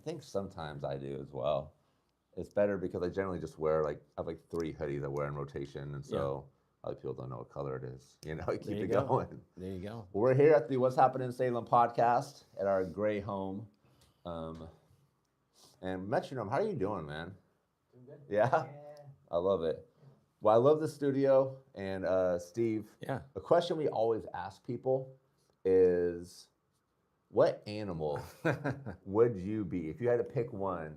think sometimes I do as well. It's better because I generally just wear like I have like 3 hoodies I wear in rotation, and so other people don't know what color it is. I There keep you it go. going. There you go. We're here at the What's Happening in Salem podcast at our gray home. Um, and Metronome, how are you doing, man? Doing good. Yeah, I love it. Well, I love the studio, and Steve. Yeah. A question we always ask people is, what animal would you be if you had to pick one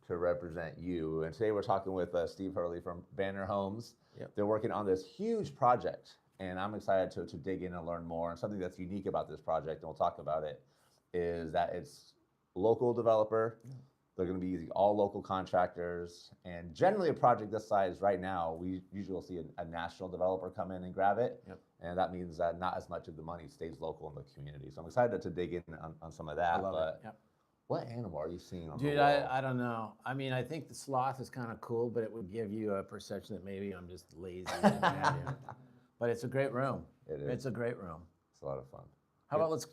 to represent you? And today we're talking with Steve Hurley from Banner Homes. Yep. They're working on this huge project, and I'm excited to dig in and learn more. And something that's unique about this project, and we'll talk about it, is that it's local developer. They're going to be using all local contractors. And generally, a project this size right now, we usually will see a national developer come in and grab it. Yep. And that means that not as much of the money stays local in the community. So I'm excited to dig in on some of that. I love but it. Yep. what animal are you seeing on Dude, the wall? I don't know. I mean, I think the sloth is kind of cool, but it would give you a perception that maybe I'm just lazy. And what have you. But it's a great room. It is. It's a great room. It's a lot of fun. How about let's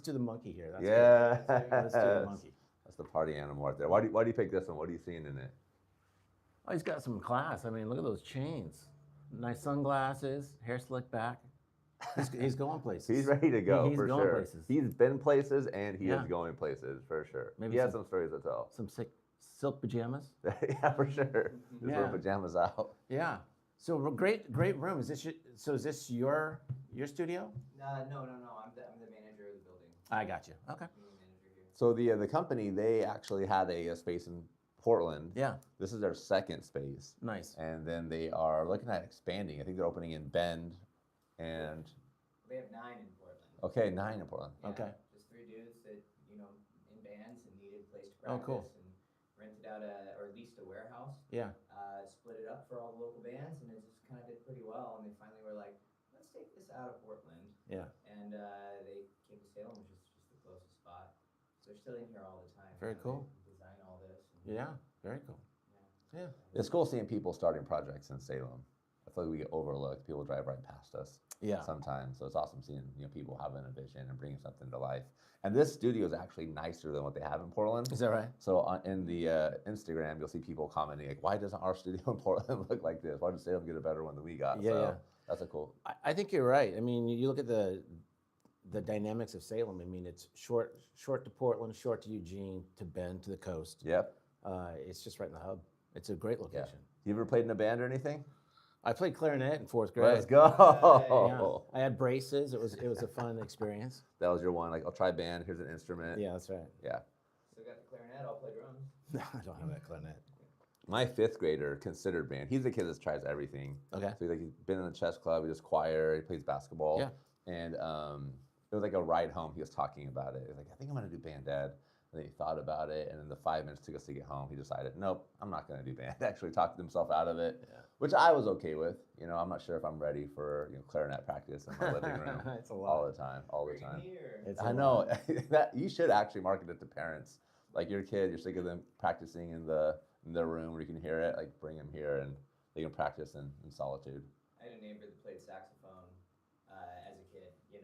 do the monkey here? That's Yeah. good. Let's do the monkey. That's the party animal right there. Why do you pick this one? What are you seeing in it? Oh, he's got some class. I mean, look at those chains. Nice sunglasses, hair slicked back. He's going places. He's ready to go, He's for going sure. places. He's been places and he Yeah. is going places, for sure. Maybe he has some- some stories to tell. Some sick silk pajamas. Yeah, for sure. His Yeah. little pajamas out. Yeah. So great room. Is this your studio? No. I'm the manager of the building. I got you. Okay. I'm the manager here. So the company, they actually had a space in Portland. Yeah. This is their second space. Nice. And then they are looking at expanding. I think they're opening in Bend and, They have 9 in Portland. okay, 9 in Portland. Yeah, Okay. Just 3 dudes that in bands and needed a place to Oh, practice. cool. And rented out or leased a warehouse. Yeah. Split it up for all the local bands, and it just kind of did pretty well. And they finally were like, let's take this out of Portland. Yeah. And they came to Salem, which is just the closest spot. So they're still in here all the time. Very cool. They design all this. And, Yeah. Very cool. Yeah. It's cool seeing people starting projects in Salem. I feel like we get overlooked. People drive right past us Yeah. sometimes. So it's awesome seeing people having a vision and bringing something to life. And this studio is actually nicer than what they have in Portland. Is that right? So in the Instagram, you'll see people commenting like, "Why doesn't our studio in Portland look like this? Why does Salem get a better one than we got?" Yeah, so yeah. That's a cool. I think you're right. I mean, you look at the dynamics of Salem. I mean, it's short to Portland, short to Eugene, to Bend, to the coast. Yep. It's just right in the hub. It's a great Yeah. location. You ever played in a band or anything? I played clarinet in 4th grade. Let's go. Yeah. I had braces. It was a fun experience. That was your one. Like, I'll try band. Here's an instrument. Yeah, that's right. Yeah. Still got the clarinet, I'll play drums. No, I don't have that clarinet. My 5th grader considered band. He's the kid that tries everything. Okay. So he's been in the chess club. He does choir. He plays basketball. Yeah. And it was like a ride home. He was talking about it. He was like, "I think I'm gonna do band, Dad." And then he thought about it, and then the 5 minutes took us to get home. He decided, "Nope, I'm not gonna do band." Actually, talked himself out of it, Yeah. which I was okay with. I'm not sure if I'm ready for clarinet practice in my living room It's a lot. all the time. Bring 'em here. It's I a know lot. that you should actually market it to parents. Like your kid, you're sick of them practicing in their room where you can hear it. Like bring them here and they can practice in solitude. I had a neighbor that played saxophone as a kid. She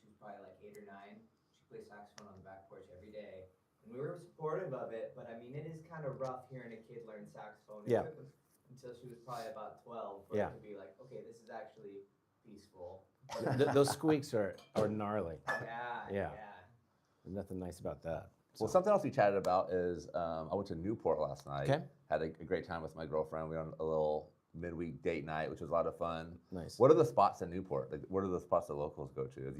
was probably like 8 or 9. She played saxophone on the back porch every day, and we were supportive of it. But I mean, it is kind of rough hearing a kid learn saxophone. It Yeah. took us until she was probably about 12 for Yeah. it to be like, okay, this is actually peaceful. Those squeaks are gnarly. Yeah. Yeah. There's nothing nice about that. Well, something else we chatted about is I went to Newport last night. Okay. Had a great time with my girlfriend. We went on a little midweek date night, which was a lot of fun. Nice. What are the spots in Newport? Like, what are the spots that locals go to? I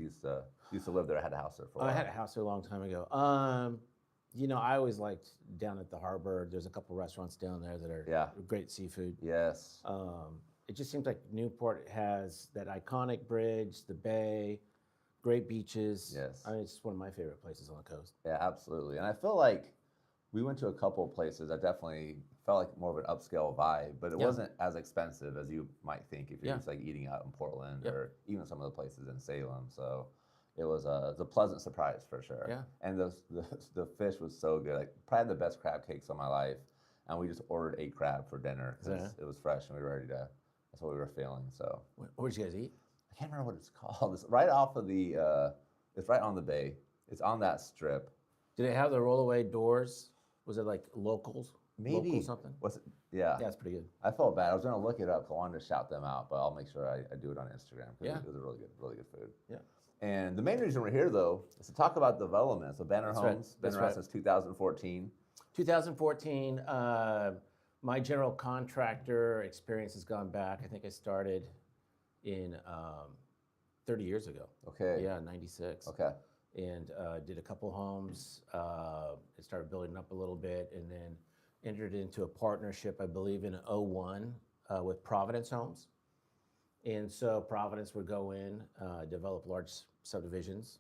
used to live there. I had a house there for a Oh, I while. had a house there a long time ago. I always liked down at the harbor. There's a couple restaurants down there that are Yeah. great seafood. Yes. It just seems like Newport has that iconic bridge, the bay, great beaches. Yes. I mean, it's one of my favorite places on the coast. Yeah, absolutely. And I feel like we went to a couple of places that definitely felt like more of an upscale vibe, but it Yeah. wasn't as expensive as you might think if you're Yeah. just like eating out in Portland Yep. or even some of the places in Salem. So it was a pleasant surprise for sure. Yeah. And the fish was so good. Like probably the best crab cakes of my life. And we just ordered 8 crab for dinner because Yeah. it was fresh and we were ready to. That's what we were feeling. So Where'd you guys eat? I can't remember what it's called. It's right off of the. It's right on the bay. It's on that strip. Did it have the rollaway doors? Was it like locals? Maybe Local something? was it? Yeah. Yeah, it's pretty good. I felt bad. I was gonna look it up. 'Cause I wanted to shout them out, but I'll make sure I do it on Instagram. 'Cause Yeah. it was a really good food. Yeah. And the main reason we're here, though, is to talk about development. So Banner That's right. Homes, been That's around right. since 2014. 2014, my general contractor experience has gone back. I think I started in 30 years ago. Okay. Yeah, 96. Okay. And did a couple homes. It started building up a little bit, and then entered into a partnership, I believe, in '01 with Providence Homes. And so Providence would go in, develop large subdivisions,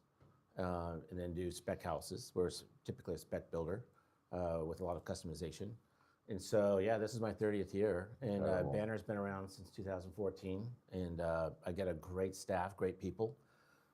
and then do spec houses. We're typically a spec builder with a lot of customization. And so, yeah, this is my 30th year, and Incredible. Banner's been around since 2014, and I get a great staff, great people,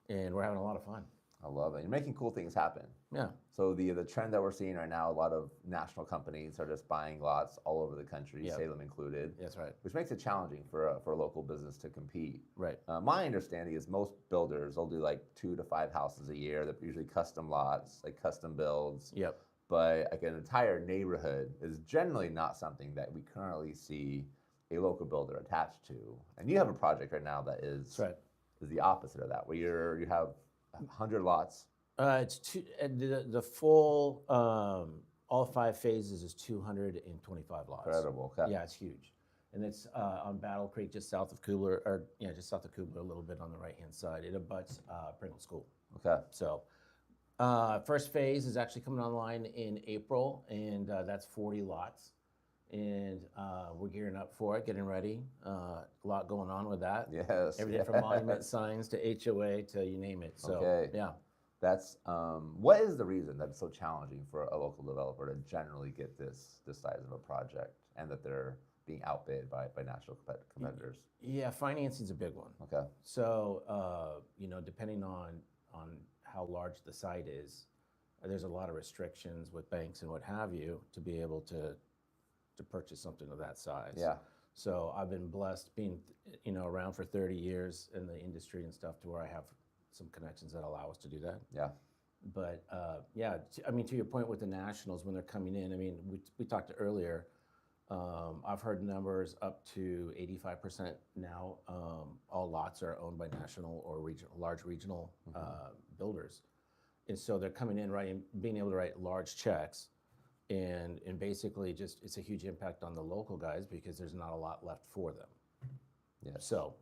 and we're having a lot of fun. I love it. You're making cool things happen. Yeah. So the trend that we're seeing right now, a lot of national companies are just buying lots all over the country, Yep. Salem included, That's right. which makes it challenging for a local business to compete. Right. My understanding is most builders will do like 2 to 5 houses a year. They're usually custom lots, like custom builds. Yep. But like an entire neighborhood is generally not something that we currently see a local builder attached to. And you have a project right now that is That's right. is the opposite of that, where you have 100 lots. It's the full all 5 phases is 225 lots. Incredible. Okay. Yeah, it's huge, and it's on Battle Creek, just south of Kubler, or yeah, just south of Kubler, a little bit on the right hand side. It abuts Pringle School. Okay. So first phase is actually coming online in April, and that's 40 lots, and we're gearing up for it, getting ready. A lot going on with that. Yes. Everything from monument signs to HOA to you name it. So Okay. yeah. That's what is the reason that it's so challenging for a local developer to generally get this size of a project, and that they're being outbid by national competitors? Yeah, financing's a big one. Okay. So, depending on how large the site is, there's a lot of restrictions with banks and what have you to be able to purchase something of that size. Yeah. So I've been blessed being, around for 30 years in the industry and stuff, to where I have some connections that allow us to do that. Yeah. But to your point with the nationals, when they're coming in, we talked earlier. I've heard numbers up to 85% now. All lots are owned by national or large regional builders, and so they're coming in being able to write large checks, and basically it's a huge impact on the local guys because there's not a lot left for them. Yeah. So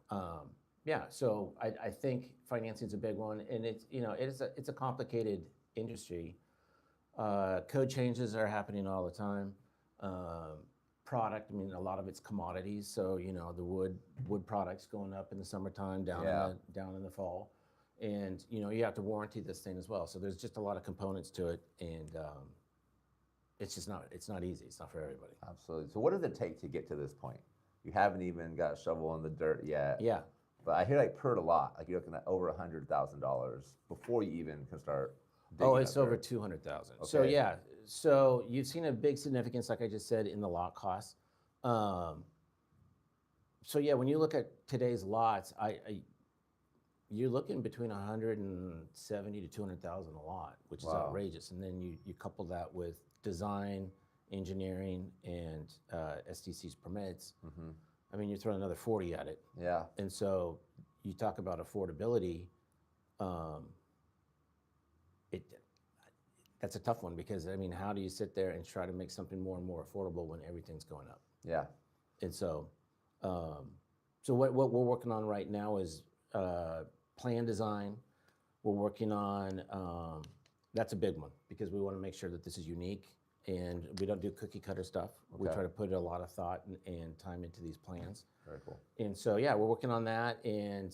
so I think financing is a big one, and it's a complicated industry. Code changes are happening all the time. Product, a lot of it's commodities, so the wood products going up in the summertime, down in the fall, and you have to warranty this thing as well. So there's just a lot of components to it, and it's not easy. It's not for everybody. Absolutely. So what does it take to get to this point? You haven't even got a shovel in the dirt yet. Yeah. But I hear like per lot, like you're looking at over $100,000 before you even can start. Oh, it's up over dirt. 200,000. So Okay. yeah, so you've seen a big significance, like I just said, in the lot costs. So yeah, when you look at today's lots, you're looking between 170 to 200,000 a lot, which is Wow. outrageous. And then you couple that with design, engineering, and STC's permits. Mhm. You're throwing another 40 at it. Yeah. And so you talk about affordability. That's a tough one because how do you sit there and try to make something more and more affordable when everything's going up? Yeah. And so, what we're working on right now is plan design. We're working on that's a big one because we want to make sure that this is unique and we don't do cookie cutter stuff. We Okay. try to put a lot of thought and time into these plans. Very cool. And so, yeah, we're working on that, and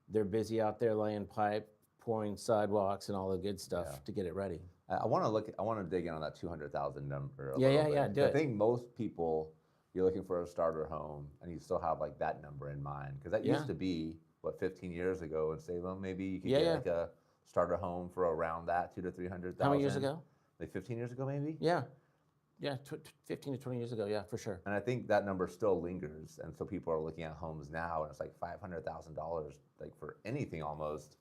they're busy out there laying pipe, pouring sidewalks, and all the good stuff Yeah. to get it ready. I want to dig in on that 200,000 number. Yeah, little yeah, bit. do I it. think most people, you're looking for a starter home, and you still have like that number in mind because that Yeah. used to be 15 years ago in Salem. Maybe you could Yeah, get yeah. like a starter home for around that 200,000 to 300,000. How many years ago? Like 15 years ago, maybe. Yeah, 15 to 20 years ago, yeah, for sure. And I think that number still lingers, and so people are looking at homes now, and it's like $500,000, like for anything almost.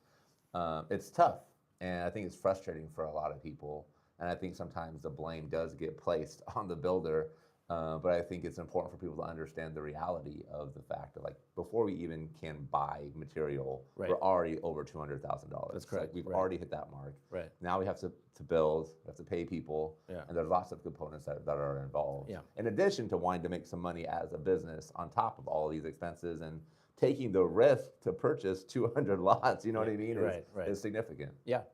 It's tough. And I think it's frustrating for a lot of people. And I think sometimes the blame does get placed on the builder. But I think it's important for people to understand the reality of the fact that, like, before we even can buy material, Right. we're already over $200,000. That's correct. Like, we've Right. already hit that mark. Right. Now we have to build, we have to pay people, Yeah. and there's lots of components that are involved. Yeah. In addition to wanting to make some money as a business on top of all of these expenses and taking the risk to purchase 200 lots, you know what I mean, Right, right. is significant. Yeah,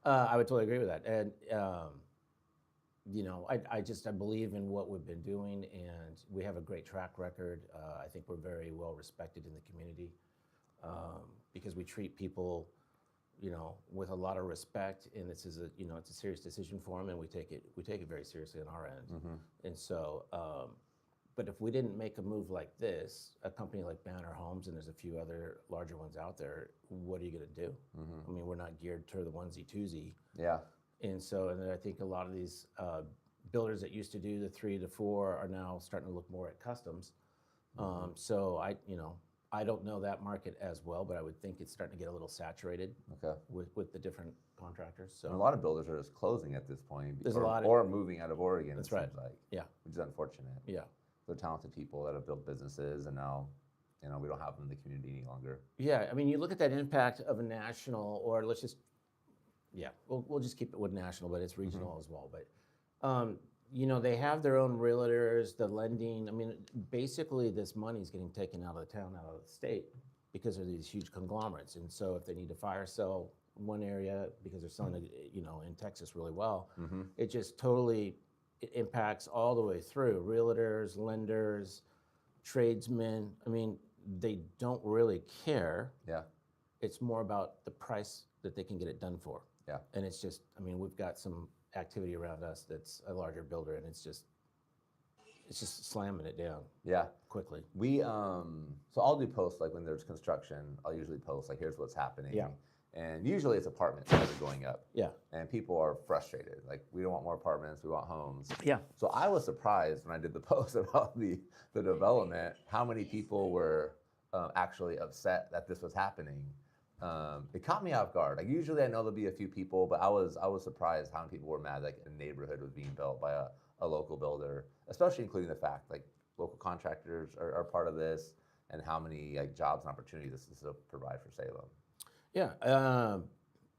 I would totally agree with that. And I believe in what we've been doing, and we have a great track record. I think we're very well respected in the community because we treat people, with a lot of respect. And this is it's a serious decision for them, and we take it very seriously on our end. And so, but if we didn't make a move like this, a company like Banner Homes, and there's a few other larger ones out there, what are you going to do? I mean, we're not geared to the onesie twosie. Yeah. And so, and then I think a lot of these builders that used to do the 3 to 4 are now starting to look more at customs. So I don't know that market as well, but I would think it's starting to get a little saturated Okay. with the different contractors. So And a lot of builders are just closing at this point, There's a lot of- or moving out of Oregon. That's it right. Seems like, Yeah. which is unfortunate. Yeah. They're talented people that have built businesses, and now, we don't have them in the community any longer. Yeah, I mean, you look at that impact of a national, or let's just, we'll just keep it with national, but it's regional as well. But, they have their own realtors, the lending. I mean, basically this money is getting taken out of the town, out of the state, because of these huge conglomerates. And so if they need to fire sell one area because they're selling it, in Texas really well, it just totally impacts all the way through. Realtors, lenders, tradesmen. I mean, they don't really care. Yeah. It's more about the price that they can get it done for. Yeah. And it's just, I mean, we've got some activity around us that's a larger builder, and it's just slamming it down Yeah. quickly. We so I'll do posts like when there's construction. I'll usually post like, here's what's happening. Yeah. And usually it's apartments that are going up. Yeah. And people are frustrated. Like, we don't want more apartments, we want homes. Yeah. So I was surprised when I did the post about the development, how many people were actually upset that this was happening. It caught me off guard. Like, usually I know there'll be a few people, but I was surprised how many people were mad like a neighborhood was being built by a local builder, especially including the fact like local contractors are part of this, and how many like jobs and opportunities this will provide for Salem. Yeah.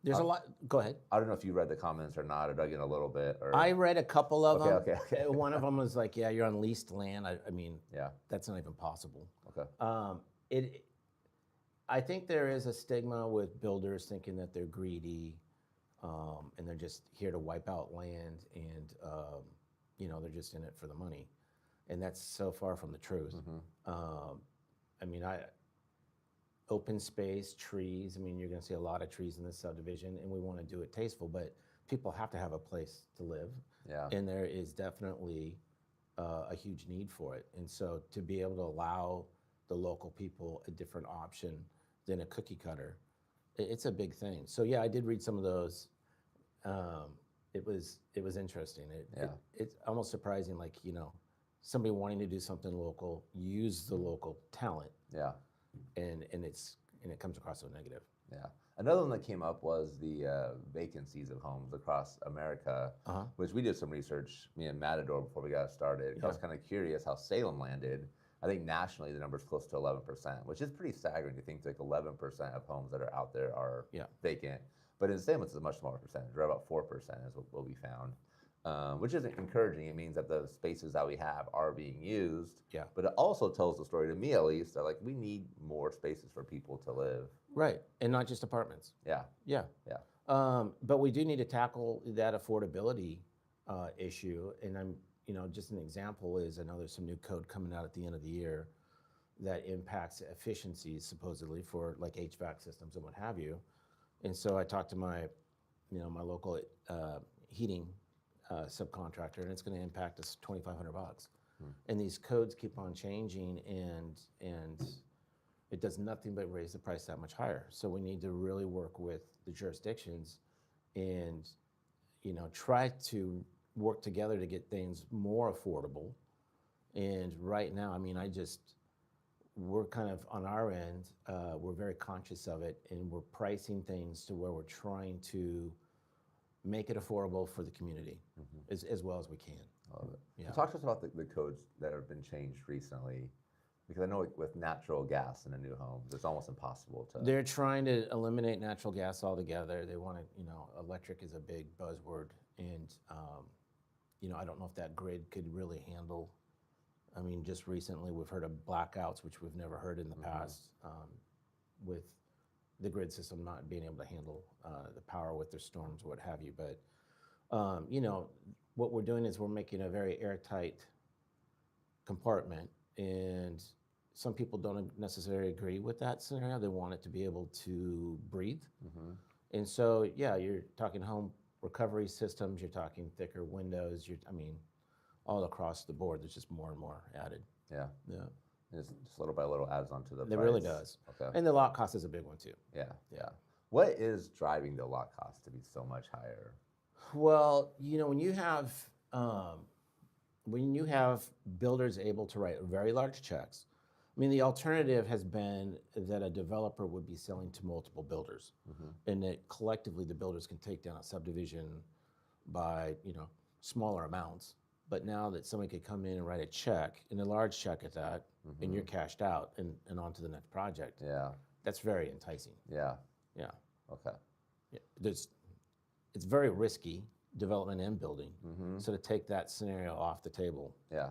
There's a lot. Go ahead. I don't know if you read the comments or not, or dug in a little bit. Or I read a couple of them. Okay. One of them was like, yeah, you're on leased land. I mean, Yeah. that's not even possible. Okay. I think there is a stigma with builders thinking that they're greedy, and they're just here to wipe out land, and they're just in it for the money, and that's so far from the truth. I mean, open space, trees. I mean, you're going to see a lot of trees in this subdivision, and we want to do it tasteful, but people have to have a place to live. Yeah. And there is definitely a huge need for it. And so to be able to allow the local people a different option than a cookie cutter, it's a big thing. So yeah, I did read some of those. It was interesting. It's almost surprising, like, somebody wanting to do something local, use the local talent. Yeah. And it comes across so negative. Yeah. Another one that came up was the vacancies of homes across America, which we did some research, me and Matador, before we got started. I was kind of curious how Salem landed. I think nationally the number's close to 11%, which is pretty staggering to think like 11% of homes that are out there are vacant. But in Salem, it's a much smaller percentage. We're about 4% is what we found, which is encouraging. It means that the spaces that we have are being used. Yeah. But it also tells the story, to me at least, that like we need more spaces for people to live. Right, and not just apartments. Yeah. Yeah. Yeah. But we do need to tackle that affordability issue. And I'm, just an example is, I know there's some new code coming out at the end of the year that impacts efficiencies supposedly for like HVAC systems and what have you. And so I talked to my local heating subcontractor, and it's going to impact us $2,500. And these codes keep on changing, and it does nothing but raise the price that much higher. So we need to really work with the jurisdictions and try to work together to get things more affordable. And right now, I mean, we're kind of on our end, we're very conscious of it, and we're pricing things to where we're trying to make it affordable for the community as well as we can. I love it. Yeah. So talk to us about the codes that have been changed recently, because I know with natural gas in a new home, it's almost impossible to. They're trying to eliminate natural gas altogether. They want to, electric is a big buzzword, and I don't know if that grid could really handle. I mean, just recently we've heard of blackouts, which we've never heard in the past, with the grid system not being able to handle the power with their storms, what have you. But what we're doing is we're making a very airtight compartment, and some people don't necessarily agree with that scenario. They want it to be able to breathe. And so, yeah, you're talking home recovery systems, you're talking thicker windows, all across the board, there's just more and more added. Yeah. Yeah. Just little by little adds onto the price. It really does. Okay. And the lot cost is a big one too. Yeah. What is driving the lot cost to be so much higher? Well, when you have builders able to write very large checks, the alternative has been that a developer would be selling to multiple builders, and that collectively the builders can take down a subdivision by smaller amounts. But now that somebody could come in and write a check, and a large check at that, and you're cashed out and on to the next project. Yeah. That's very enticing. Yeah. Yeah. Okay. Yeah. It's very risky, development and building. So to take that scenario off the table. Yeah.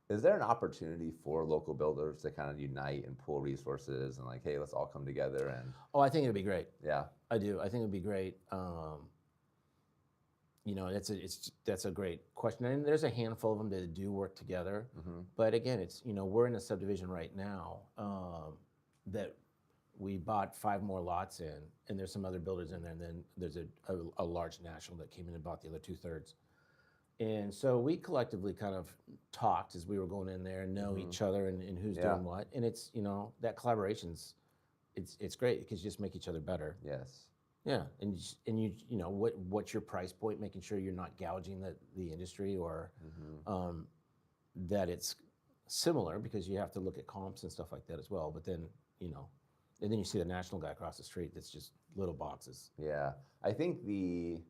Is there an opportunity for local builders to kind of unite and pool resources and hey, let's all come together and? Oh, I think it'd be great. Yeah. I do. I think it'd be great. That's a great question. And there's a handful of them that do work together. But again, it's, we're in a subdivision right now that we bought 5 more lots in, and there's some other builders in there, and then there's a large national that came in and bought the other 2/3. And so we collectively kind of talked as we were going in there and know each other and who's doing what. And it's, that collaboration's, it's great because you just make each other better. Yes. Yeah, and what's your price point, making sure you're not gouging the industry or that it's similar, because you have to look at comps and stuff like that as well. But then, and then you see the national guy across the street that's just little boxes. Yeah, I think the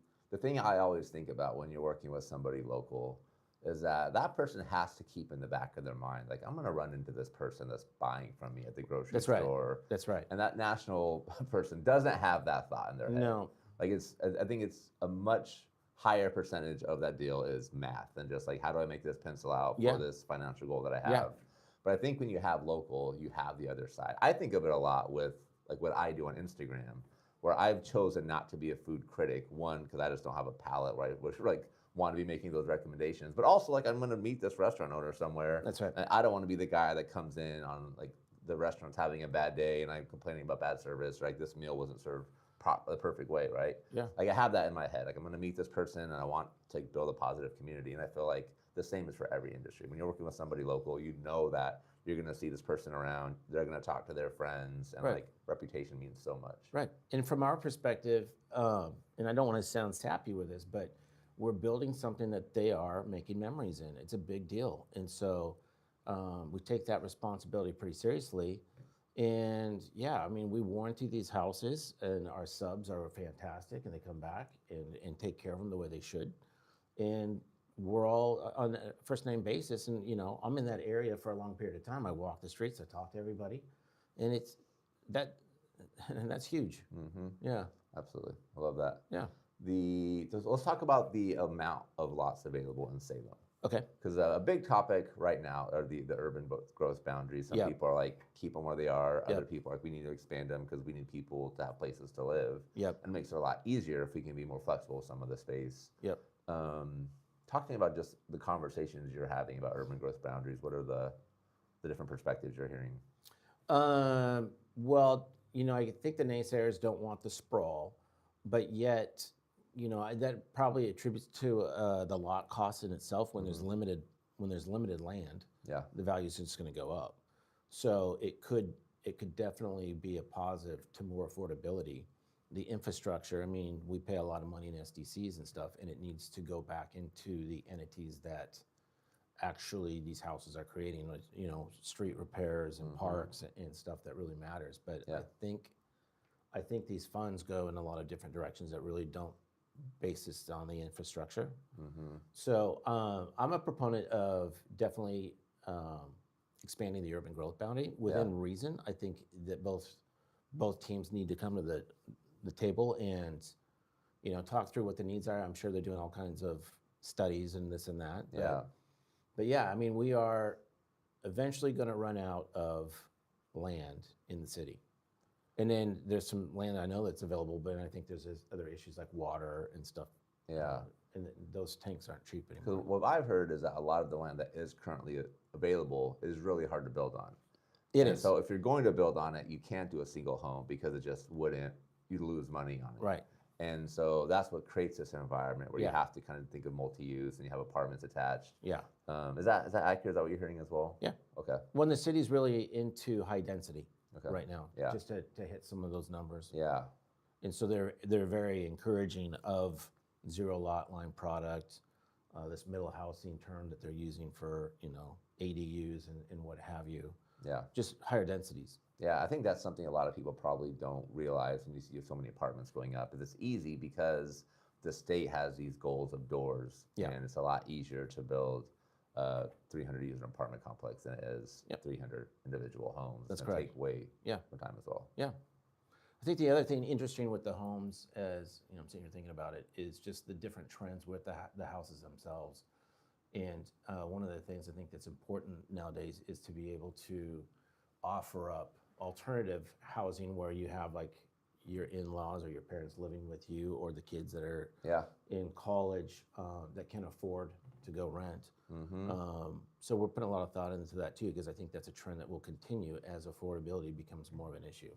thing I always think about when you're working with somebody local is that person has to keep in the back of their mind, I'm going to run into this person that's buying from me at the grocery store. That's right. And that national person doesn't have that thought in their head. No. I think it's a much higher percentage of that deal is math than just how do I make this pencil out for this financial goal that I have. Yeah. But I think when you have local, you have the other side. I think of it a lot with what I do on Instagram, where I've chosen not to be a food critic. One, because I just don't have a palate where I want to be making those recommendations, but also I'm going to meet this restaurant owner somewhere. That's right. And I don't want to be the guy that comes in on the restaurant's having a bad day and I'm complaining about bad service, or this meal wasn't served the perfect way, right? Yeah. I have that in my head. I'm going to meet this person and I want to build a positive community. And I feel like the same is for every industry. When you're working with somebody local, you know that you're going to see this person around. They're going to talk to their friends, and reputation means so much. Right. And from our perspective, and I don't want to sound sappy with this, but we're building something that they are making memories in. It's a big deal. And so we take that responsibility pretty seriously. And yeah, we warranty these houses, and our subs are fantastic, and they come back and take care of them the way they should. And we're all on a first name basis. And, I'm in that area for a long period of time. I walk the streets, I talk to everybody, and that's huge. Yeah. Absolutely. I love that. Yeah. Let's talk about the amount of lots available in Salem. Okay. Because a big topic right now are the urban growth boundaries. Some people are keep them where they are. Other people are we need to expand them because we need people to have places to live. Yep. And it makes it a lot easier if we can be more flexible with some of the space. Yep. Talk to me about just the conversations you're having about urban growth boundaries. What are the different perspectives you're hearing? Well, I think the naysayers don't want the sprawl, but yet, that probably attributes to the lot cost in itself. When there's limited land, the value is just going to go up. So it could definitely be a positive to more affordability. The infrastructure, we pay a lot of money in SDCs and stuff, and it needs to go back into the entities that actually these houses are creating, like, street repairs and parks and stuff that really matters. But Yeah. I think these funds go in a lot of different directions that really don't base this on the infrastructure. So I'm a proponent of definitely expanding the urban growth boundary within reason. I think that both teams need to come to the table and talk through what the needs are. I'm sure they're doing all kinds of studies and this and that. But yeah, I mean, we are eventually going to run out of land in the city. And then there's some land I know that's available, but I think there's other issues like water and stuff. And those tanks aren't cheap anymore. Because what I've heard is that a lot of the land that is currently available is really hard to build on. It is. So if you're going to build on it, you can't do a single home because it just wouldn't, you'd lose money on it. Right. And so that's what creates this environment where you Yeah. have to kind of think of multi-use and you have apartments attached. Yeah. Is that accurate? Is that what you're hearing as well? Yeah. Okay. When the city's really into high density right now, Yeah. just to hit some of those numbers. Yeah. And so they're very encouraging of zero lot line product, this middle housing term that they're using for ADUs and what have you. Yeah. Just higher densities. Yeah, I think that's something a lot of people probably don't realize when you see so many apartments going up. Is it's easy because the state has these goals of doors, and it's a lot easier to build a 300-user apartment complex than it is 300 individual homes. That's and correct. Take way more time as well. Yeah. I think the other thing interesting with the homes, as I'm sitting here thinking about it, is just the different trends with the houses themselves. And one of the things I think that's important nowadays is to be able to offer up alternative housing where you have like your in-laws or your parents living with you, or the kids that are in college that can afford to go rent. So we're putting a lot of thought into that too, because I think that's a trend that will continue as affordability becomes more of an issue.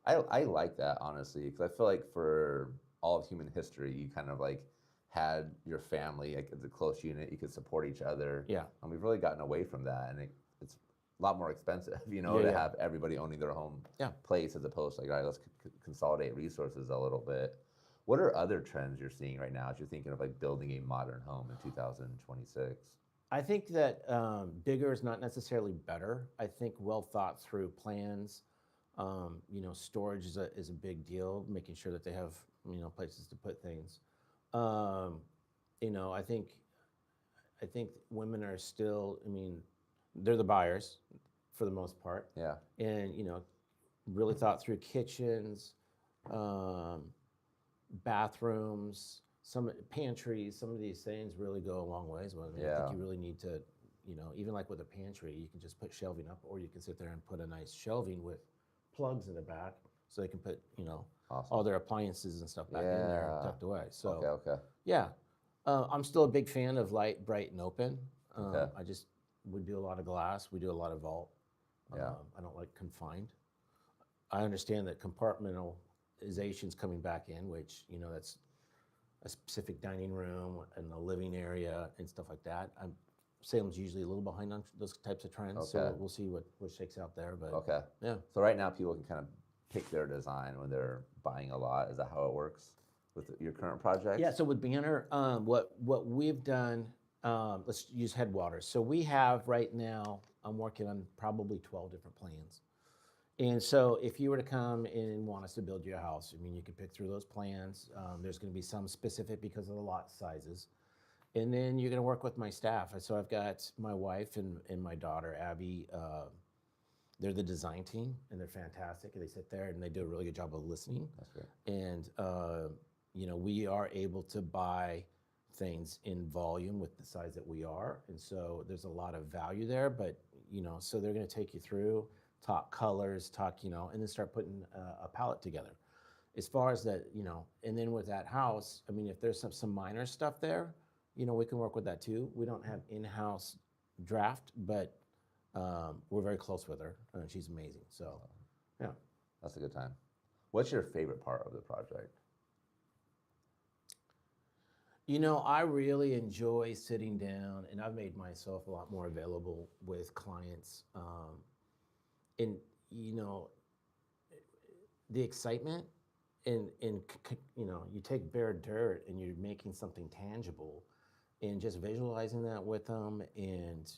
I like that, honestly, because I feel like for all of human history, you kind of like had your family like as a close unit, you could support each other. Yeah. And we've really gotten away from that, and it's a lot more expensive, to have everybody owning their home place as opposed to like, all right, let's consolidate resources a little bit. What are other trends you're seeing right now as you're thinking of like building a modern home in 2026? I think that bigger is not necessarily better. I think well thought through plans, storage is a big deal, making sure that they have, places to put things. I think women are still, they're the buyers for the most part. Yeah. And, really thought through kitchens, bathrooms, some pantries, some of these things really go a long ways. I think you really need to, even like with a pantry, you can just put shelving up, or you can sit there and put a nice shelving with plugs in the back so they can put, all their appliances and stuff back in there tucked away. So, okay. Yeah. I'm still a big fan of light, bright, and open. We do a lot of glass. We do a lot of vault. I don't like confined. I understand that compartmentalization's coming back in, which, that's a specific dining room and a living area and stuff like that. Salem's usually a little behind on those types of trends, so we'll see what shakes out there. But yeah. So right now, people can kind of pick their design when they're buying a lot. Is that how it works with your current project? Yeah. So with Banner, what we've done, let's use Headwaters. So we have right now, I'm working on probably 12 different plans. And so if you were to come and want us to build you a house, you could pick through those plans. There's going to be some specific because of the lot sizes. And then you're going to work with my staff. So I've got my wife and my daughter, Abby. They're the design team, and they're fantastic. They sit there, and they do a really good job of listening. That's great. And, we are able to buy things in volume with the size that we are. And so there's a lot of value there. But, so they're going to take you through, talk colors, and then start putting a palette together. As far as that, and then with that house, if there's some minor stuff there, we can work with that too. We don't have in-house draft, but we're very close with her. She's amazing. So, yeah. That's a good time. What's your favorite part of the project? I really enjoy sitting down, and I've made myself a lot more available with clients. And, the excitement and you take bare dirt and you're making something tangible and just visualizing that with them and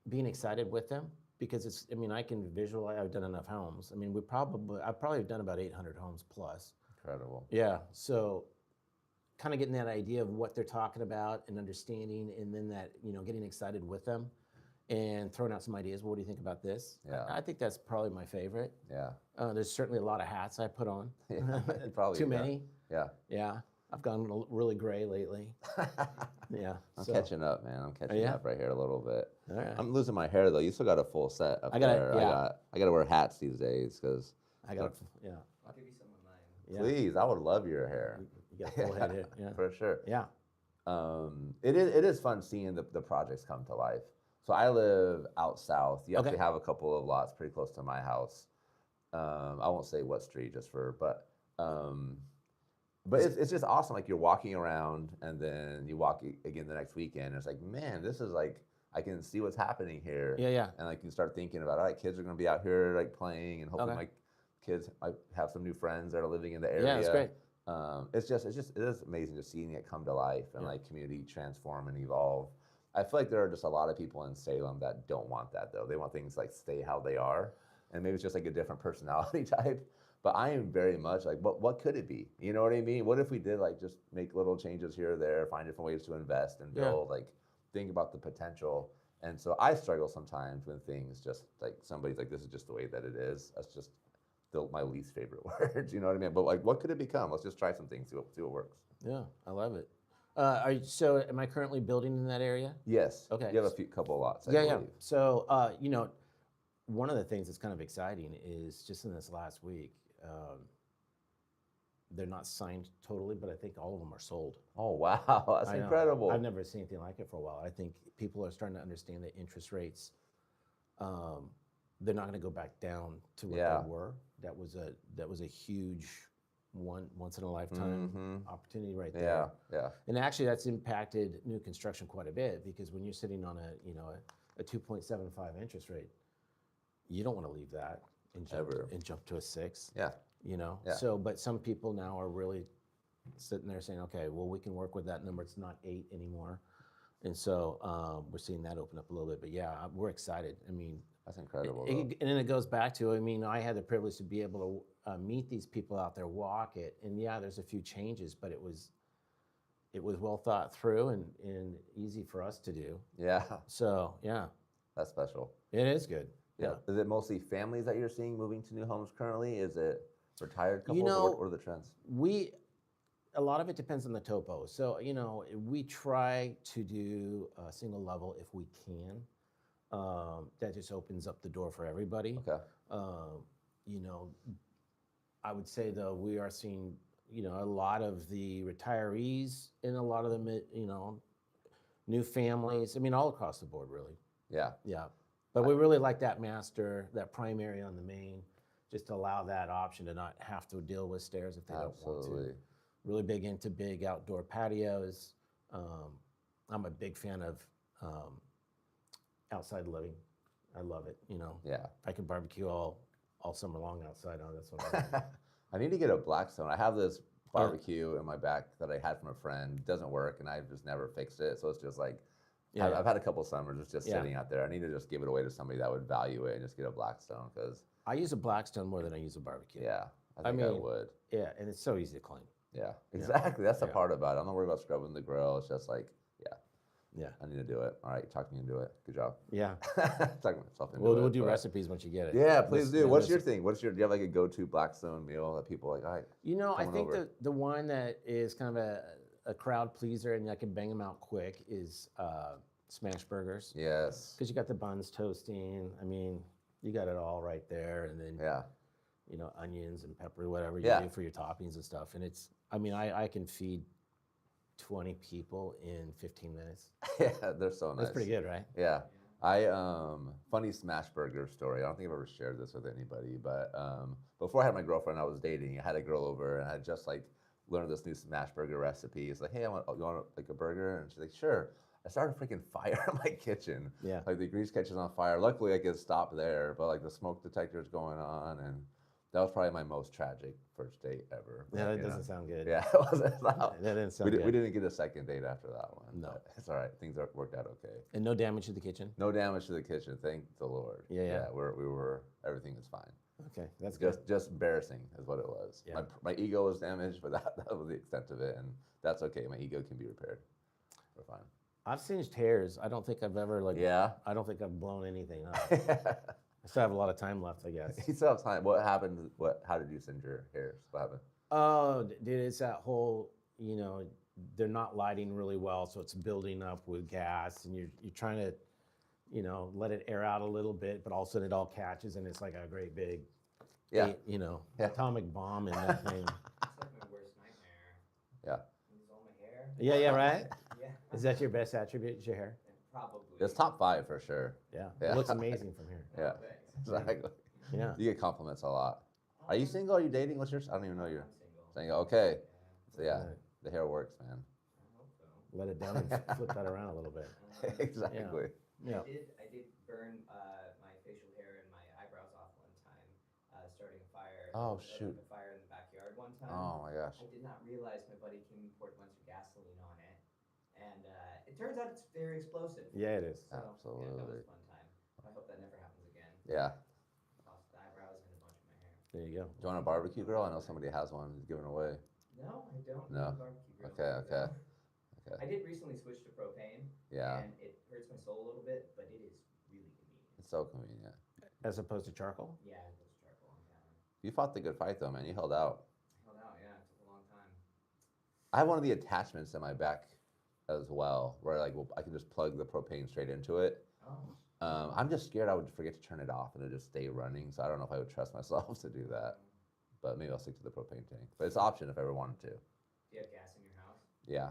being excited with them because it's, I mean, I can visualize, I've done enough homes. I mean, I've probably done about 800 homes plus. Incredible. Yeah. So kind of getting that idea of what they're talking about and understanding, and then that, you know, getting excited with them and throwing out some ideas. Well, what do you think about this? Yeah. I think that's probably my favorite. Yeah. There's certainly a lot of hats I put on. Yeah, probably, Too yeah. many. Yeah. Yeah. I've gone really gray lately. Yeah. I'm catching up, man. I'm catching yeah? up right here a little bit. All right. I'm losing my hair though. You still got a full set up there. I got to wear hats these days because. I got yeah. I'll give you some of mine. Yeah. Please, I would love your hair. You got a full head here. Yeah. For sure. Yeah. It is fun seeing the projects come to life. So I live out south. You actually Okay. have a couple of lots pretty close to my house. I won't say what street but it's just awesome. Like you're walking around and then you walk again the next weekend. And it's like, man, this is like, I can see what's happening here. Yeah, yeah. And like you start thinking about, all right, kids are going to be out here like playing, and hopefully Okay. my kids might have some new friends that are living in the area. Yeah, it's great. It is amazing just seeing it come to life and Yeah. like community transform and evolve. I feel like there are just a lot of people in Salem that don't want that though. They want things like stay how they are, and maybe it's just like a different personality type. But I am very much like, what could it be? You know what I mean? What if we did like just make little changes here or there, find different ways to invest and build, like think about the potential. And so I struggle sometimes when things just like somebody's like, this is just the way that it is. That's just my least favorite words. You know what I mean? But like, what could it become? Let's just try some things, see what works. Yeah, I love it. So am I currently building in that area? Yes. Okay. You have a couple of lots. I Yeah. believe. So, you know, one of the things that's kind of exciting is just in this last week, they're not signed totally, but I think all of them are sold. Oh, wow. That's I know. incredible. I've never seen anything like it for a while. I think people are starting to understand that interest rates, they're not going to go back down to what they were. That was a huge once in a lifetime opportunity right there. Yeah. And actually, that's impacted new construction quite a bit, because when you're sitting on a 2.75 interest rate, you don't want to leave that and jump to a 6. Yeah. You know. Yeah. So, but some people now are really sitting there saying, okay, well, we can work with that number. It's not 8 anymore. And so we're seeing that open up a little bit. But yeah, we're excited. I mean, That's incredible. and then it goes back to, I mean, I had the privilege to be able to meet these people out there, walk it. And yeah, there's a few changes, but it was well thought through and easy for us to do. Yeah. So yeah, That's special. it is good. Yeah. Is it mostly families that you're seeing moving to new homes currently? Is it retired couples? You know, what are the trends? A lot of it depends on the topo. So, you know, we try to do a single level if we can. That just opens up the door for everybody. Okay. You know, I would say though, we are seeing, you know, a lot of the retirees and a lot of the, you know, new families. I mean, all across the board, really. Yeah. Yeah. But we really like that master, that primary on the main, just to allow that option to not have to deal with stairs if they don't want to. Really big into big outdoor patios. I'm a big fan of outside living. I love it, you know. Yeah. I can barbecue all summer long outside. That's what I like. I need to get a Blackstone. I have this barbecue in my back that I had from a friend. It doesn't work, and I've just never fixed it. So it's just like, I've had a couple summers. It's just sitting out there. I need to just give it away to somebody that would value it and just get a Blackstone, because I use a Blackstone more than I use a barbecue. yeah, I think I would. Yeah, and it's so easy to clean. Yeah, exactly. That's the part about it. I'm not worried about scrubbing the grill. It's just like, I need to do it. All right, you talked me into it. Good job. Yeah. Talking myself into We'll do recipes once you get it. Yeah, please do. What's your thing? Do you have like a go-to Blackstone meal that people are like, all right? You know, I think the one that is kind of a crowd pleaser and I can bang them out quick is smash burgers. Yes. Because you got the buns toasting. I mean, you got it all right there. And then, you know, onions and pepper, whatever you do for your toppings and stuff. And it's, I mean, I can feed 20 people in 15 minutes. Yeah, they're so nice. That's pretty good, right? Yeah. Funny smash burger story. I don't think I've ever shared this with anybody, but before I had my girlfriend I was dating, I had a girl over and I just like learned this new smash burger recipe. It's like, hey, you want like a burger? And she's like, sure. I started a freaking fire in my kitchen. Yeah. Like the grease catches on fire. Luckily I could stop there, but like the smoke detector's going on, and That was probably my most tragic first date ever. Yeah, but, that you know. doesn't sound good. Yeah, it wasn't. It's not- That didn't sound we, good. we didn't get a second date after that one. No. but it's all right. Things worked out okay. And no damage to the kitchen. No damage to the kitchen. Thank the Lord. Yeah. We were. Everything is fine. Okay, that's good. Just embarrassing is what it was. Yeah. My ego was damaged, but that was the extent of it, and that's okay. My ego can be repaired. We're fine. I've singed hairs. I don't think I've ever Yeah. I don't think I've blown anything up. I still have a lot of time left, I guess. You still have time. What happened? How did you singe your hairs? What happened? Oh, dude, it's that whole, they're not lighting really well, so it's building up with gas, and you're trying to, let it air out a little bit, but all of a sudden it all catches, and it's like a great big, Yeah. atomic bomb in that thing. It's like my worst nightmare. Yeah. Lose all my hair. Yeah, right? Yeah. Is that your best attribute, is your hair? Probably. It's top 5 for sure. Yeah. Yeah. It looks amazing from here. Yeah. Thanks. Exactly. Yeah. You get compliments a lot. Are you single? Are you dating? What's your? I don't even know your. I'm single. Single. Okay. Yeah. So yeah, Right. the hair works, man. I hope so. Let it down and flip that around a little bit. Exactly. Yeah. I did burn my facial hair and my eyebrows off one time, starting a fire. Oh, There was shoot. A fire in the backyard one time. Oh my gosh. I did not realize my buddy came and poured a bunch of gasoline on it, and it turns out it's very explosive. Yeah, it is. So, Yeah, that Absolutely. was a fun time. I hope that never happens again. Yeah. Lost the eyebrows and a bunch of my hair. There you go. Do you want a barbecue grill? I know somebody has one. He's giving away. No, I don't. No? need a barbecue grill. Okay. Okay. No. Okay. I did recently switch to propane, Yeah. and it hurts my soul a little bit, but it is really convenient. It's so convenient. As opposed to charcoal? Yeah, it was charcoal on counter. You fought the good fight though, man. You held out. I held out, yeah, it took a long time. I have one of the attachments in my back as well, where I can just plug the propane straight into it. Oh. I'm just scared I would forget to turn it off and it just stay running. So I don't know if I would trust myself to do that. But maybe I'll stick to the propane tank. But it's an option if I ever wanted to. Do you have gas in your house? Yeah.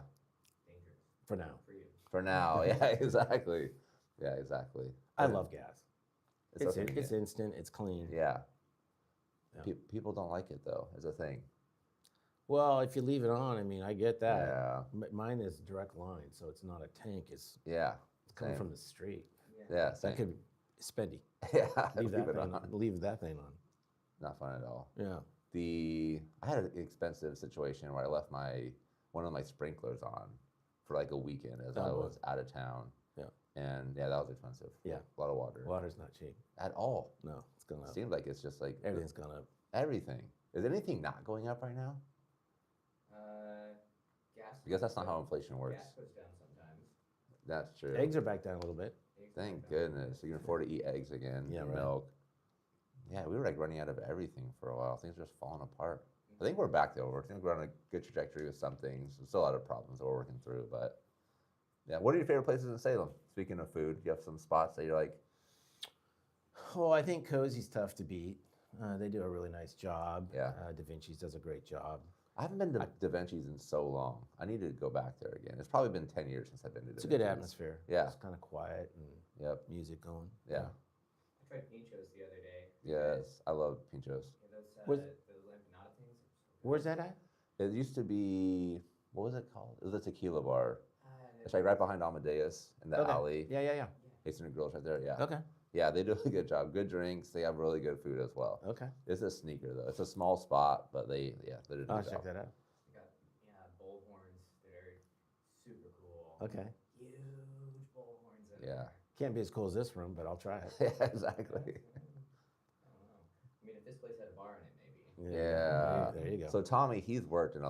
Dangerous. For now. For you. For now. Yeah, exactly. Yeah, exactly. I And love gas. so It's convenient. instant, it's clean. Yeah. Yeah. People don't like it though, is a thing. Well, if you leave it on, I mean, I get that. Yeah. Mine is direct line, so it's not a tank. It's Yeah. coming Same. from the street. Yeah, That same. could be spendy. Yeah. Leave that it thing on. leave that thing on. Not fun at all. Yeah. I had an expensive situation where I left one of my sprinklers on for like a weekend as I Oh, boy. was out of town. Yeah. And yeah, that was expensive. Yeah. A lot of water. Water's not cheap. At all. No, it's gone It up. seems like it's just like Everything's gone up. everything. Is anything not going up right now? Gas. Because that's not goes how down- inflation works. Gas goes down sometimes. That's true. Eggs are back down a little bit. Eggs go Thank down. goodness. You can afford to eat eggs again. Yeah, right. Milk. Yeah, we were like running out of everything for a while. Things were just falling apart. I think we're back though. I think we're on a good trajectory with some things. There's still a lot of problems that we're working through, but yeah. What are your favorite places in Salem? Speaking of food, you have some spots that you're like, Oh, I think Cozy's tough to beat. They do a really nice job. Yeah. Da Vinci's does a great job. I haven't been to Da Vinci's in so long. I need to go back there again. It's probably been 10 years since I've been to Da It's a good Vinci's. atmosphere. Yeah. It's kind of quiet and Yep. music going. Yeah. I tried pinchos the other day. Yes. I love pinchos. Yeah, Was- those empanada things. Where's that at? It used to be, what was it called? It was a tequila bar. Uh, It's like right behind Amadeus in the Okay. alley. Yeah. Hasten Grill's right there. Yeah. Okay. Yeah, they do a good job. Good drinks. They have really good food as well. Okay. It's a sneaker though. It's a small spot, but they do a good I'll job. check that out. They got bull horns that are super cool. Okay. Huge bull horns in Yeah. there. Can't be as cool as this room, but I'll try it. Yeah, exactly. I don't know. I mean, if this place had a bar in it, maybe. Yeah. There you go. So Tommy, he's worked in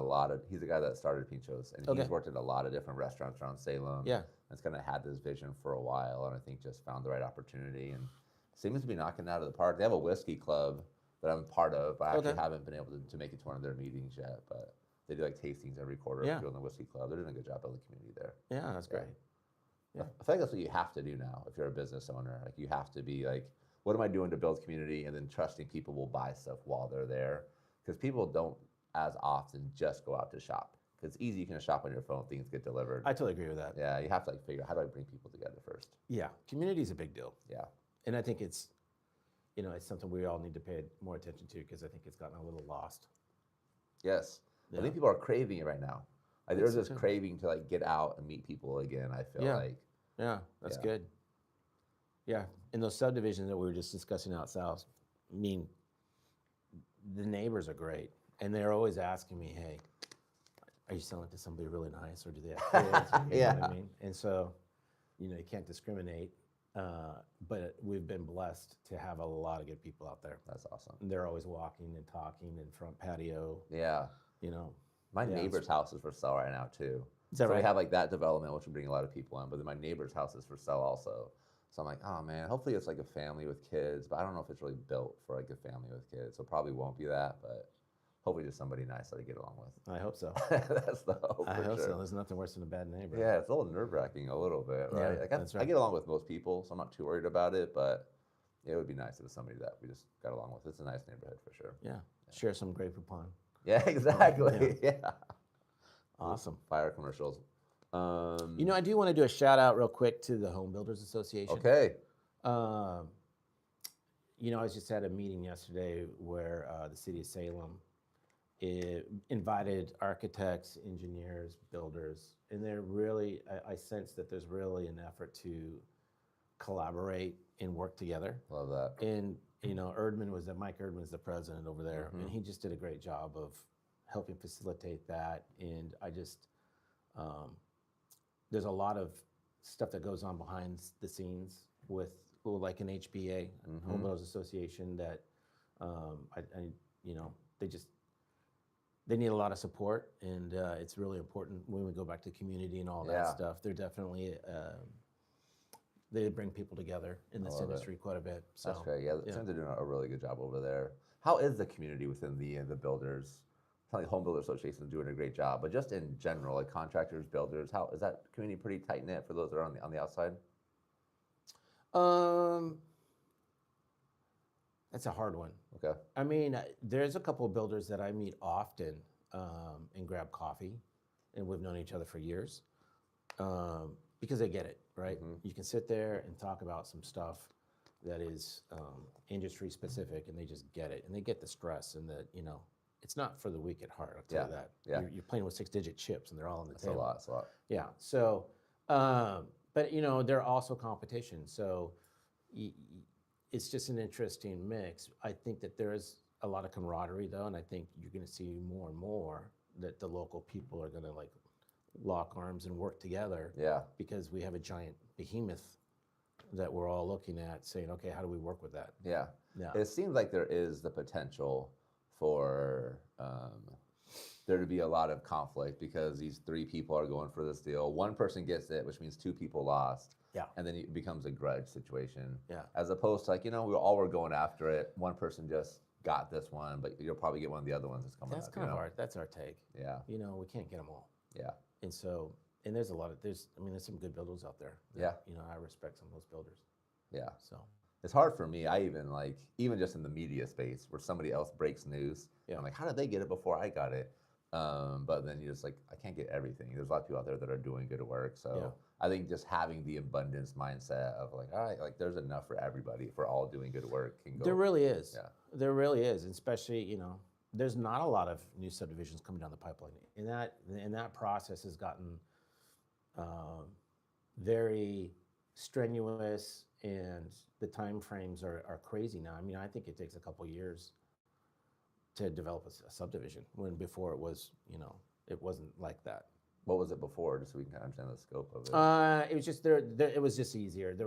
he's the guy that started Pinchos, and Okay. he's worked in a lot of different restaurants around Salem. Yeah. It's kind of had this vision for a while, and I think just found the right opportunity, and seems to be knocking it out of the park. They have a whiskey club that I'm part of, but I actually Okay. haven't been able to make it to one of their meetings yet. But they do like tastings every quarter Yeah. doing the whiskey club. They're doing a good job building community there. Yeah, that's great. Yeah. I feel like that's what you have to do now if you're a business owner. Like you have to be like, what am I doing to build community, and then trusting people will buy stuff while they're there, because people don't as often just go out to shop. Because it's easy, you can shop on your phone, things get delivered. I totally agree with that. Yeah, you have to like figure out how do I bring people together first. Yeah, community is a big deal, Yeah, and I think it's, it's something we all need to pay more attention to because I think it's gotten a little lost. yes. Yeah. I think people are craving it right now. Like, there's so this too. craving to like get out and meet people again. I feel Yeah. like Yeah, that's Yeah. good. Yeah, in those subdivisions that we were just discussing out south, I mean, the neighbors are great, and they're always asking me, "Hey, are you selling to somebody really nice, or do they have kids?" You know what I mean? And so, you can't discriminate. But we've been blessed to have a lot of good people out there. That's awesome. And they're always walking and talking in front patio. Yeah. My neighbor's house is for sale right now too. Is that so right? we have like that development, which would bring a lot of people in, but then my neighbor's house is for sale also. So I'm like, oh man, hopefully it's like a family with kids, but I don't know if it's really built for like a family with kids. So probably won't be that, but hopefully just somebody nice that I get along with. I hope so. That's the hope. I for hope sure. so. There's nothing worse than a bad neighbor. Yeah, it's a little nerve-wracking a little bit, right? Yeah, Like that's I right. get along with most people, so I'm not too worried about it, but it would be nice if it's somebody that we just got along with. It's a nice neighborhood for sure. Yeah. Share some Grey Poupon. Yeah, exactly. Yeah. Awesome. Fire commercials. I do want to do a shout out real quick to the Home Builders Association. Okay. I was just at a meeting yesterday where the city of Salem invited architects, engineers, builders, and they're really, I sense that there's really an effort to collaborate and work together. Love that. And, Mike Erdman is the president over there, and he just did a great job of helping facilitate that. And I just, there's a lot of stuff that goes on behind the scenes with like an HBA, Home Builders Association, that they need a lot of support, and it's really important when we go back to community and all that stuff. They're definitely they bring people together in this industry quite a bit. So that's great. Yeah, they're doing a really good job over there. How is the community within the builders? I think Home Builder Association is doing a great job, but just in general, like contractors, builders, how is that community pretty tight knit for those that are on the outside? That's a hard one. Okay. I mean, there's a couple of builders that I meet often and grab coffee, and we've known each other for years because they get it, right? You can sit there and talk about some stuff that is industry specific, and they just get it, and they get the stress, and it's not for the weak at heart. I'll tell you that. Yeah. You're playing with 6-digit chips, and they're all on the That's table. That's a lot. Yeah. So, but they're also competition. So it's just an interesting mix. I think that there is a lot of camaraderie though, and I think you're going to see more and more that the local people are going to like lock arms and work together. Yeah. Because we have a giant behemoth that we're all looking at, saying, okay, how do we work with that? Yeah. Yeah. It seems like there is the potential for there to be a lot of conflict because these three people are going for this deal. One person gets it, which means two people lost. Yeah. And then it becomes a grudge situation. Yeah. As opposed to like, we all were going after it. One person just got this one, but you'll probably get one of the other ones that's coming That's up. kind of hard. That's our take. Yeah. We can't get them all. Yeah. And so, and there's some good builders out there. That, I respect some of those builders. Yeah. So it's hard for me. I even just in the media space where somebody else breaks news, I'm like, how did they get it before I got it? But then you're just like, I can't get everything. There's a lot of people out there that are doing good work. So I think just having the abundance mindset of like, all right, like there's enough for everybody. If we're all doing good work, can go. There really is. Yeah. There really is, and especially there's not a lot of new subdivisions coming down the pipeline, and that process has gotten very strenuous, and the time frames are crazy now. I mean, I think it takes a couple years to develop a subdivision, when before it was, it wasn't like that. What was it before, just so we can kind of understand the scope of it? It was just it was just easier. There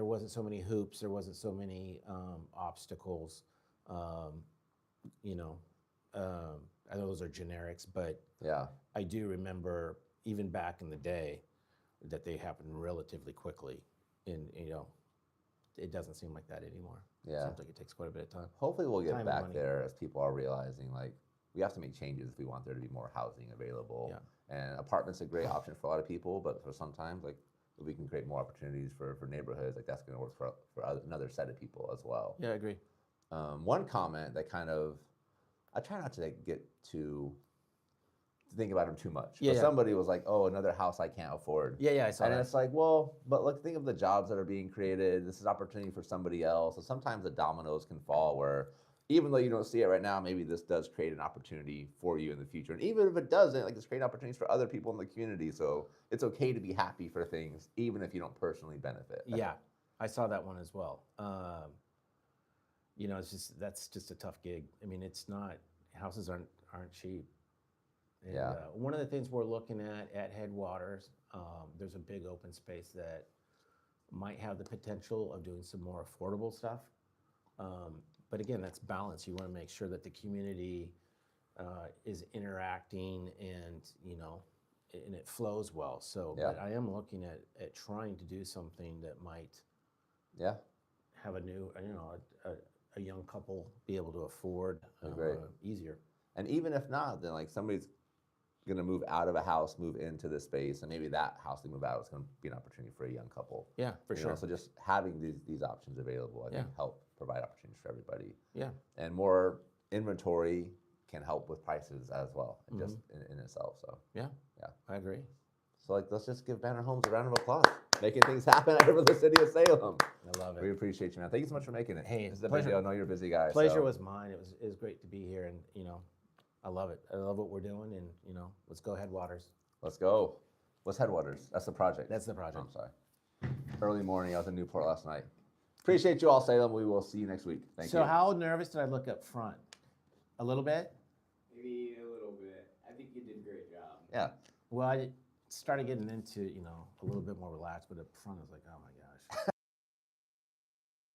wasn't so many hoops. There wasn't so many obstacles. I know those are generics, but yeah, I do remember even back in the day that they happened relatively quickly, and it doesn't seem like that anymore. Yeah. It seems like it takes quite a bit of time. Hopefully we'll get Time and back money. there as people are realizing like we have to make changes if we want there to be more housing available. Yeah. And apartments a great option for a lot of people, but for sometimes like if we can create more opportunities for neighborhoods, like that's going to work for another set of people as well. Yeah, I agree. One comment that I try not to get to think about them too much. Yeah, but yeah. somebody was like, "Oh, another house I can't afford." Yeah, I saw And that. it's like, well, but look, think of the jobs that are being created. This is opportunity for somebody else. So sometimes the dominoes can fall where even though you don't see it right now, maybe this does create an opportunity for you in the future. And even if it doesn't, like it's creating opportunities for other people in the community. So it's okay to be happy for things, even if you don't personally benefit. Yeah, I saw that one as well. you know, that's just a tough gig. I mean, it's not, houses aren't cheap. And, Yeah. one of the things we're looking at Headwaters, there's a big open space that might have the potential of doing some more affordable stuff. But again, that's balance. You want to make sure that the community is interacting and, you know, and it flows well. So Yeah. but I am looking at trying to do something that might Yeah. have a new, you know, a young couple be able to afford Great. easier. And even if not, then like somebody's going to move out of a house, move into this space, and maybe that house they move out is going to be an opportunity for a young couple. Yeah, for You sure. know, so just having these options available, I think, help provide opportunities for everybody. Yeah. And more inventory can help with prices as well, just in itself. So Yeah. I agree. So like, let's just give Banner Homes a round of applause, making things happen over the city of Salem. I love it. We appreciate you, man. Thank you so much for making it. Hey, This is a big pleasure. deal. I know you're a busy guy. Pleasure so. was mine. It was great to be here, and you know, I love it. I love what we're doing, and you know, let's go Headwaters. Let's go. What's Headwaters? That's the project. That's the project. I'm sorry. Early morning. I was in Newport last night. Appreciate you all, Salem. We will see you next week. Thank you. So how nervous did I look up front? A little bit? Maybe a little bit. I think you did a great job. Yeah. Well, I started getting into, you know, a little bit more relaxed, but up front I was like, oh my gosh.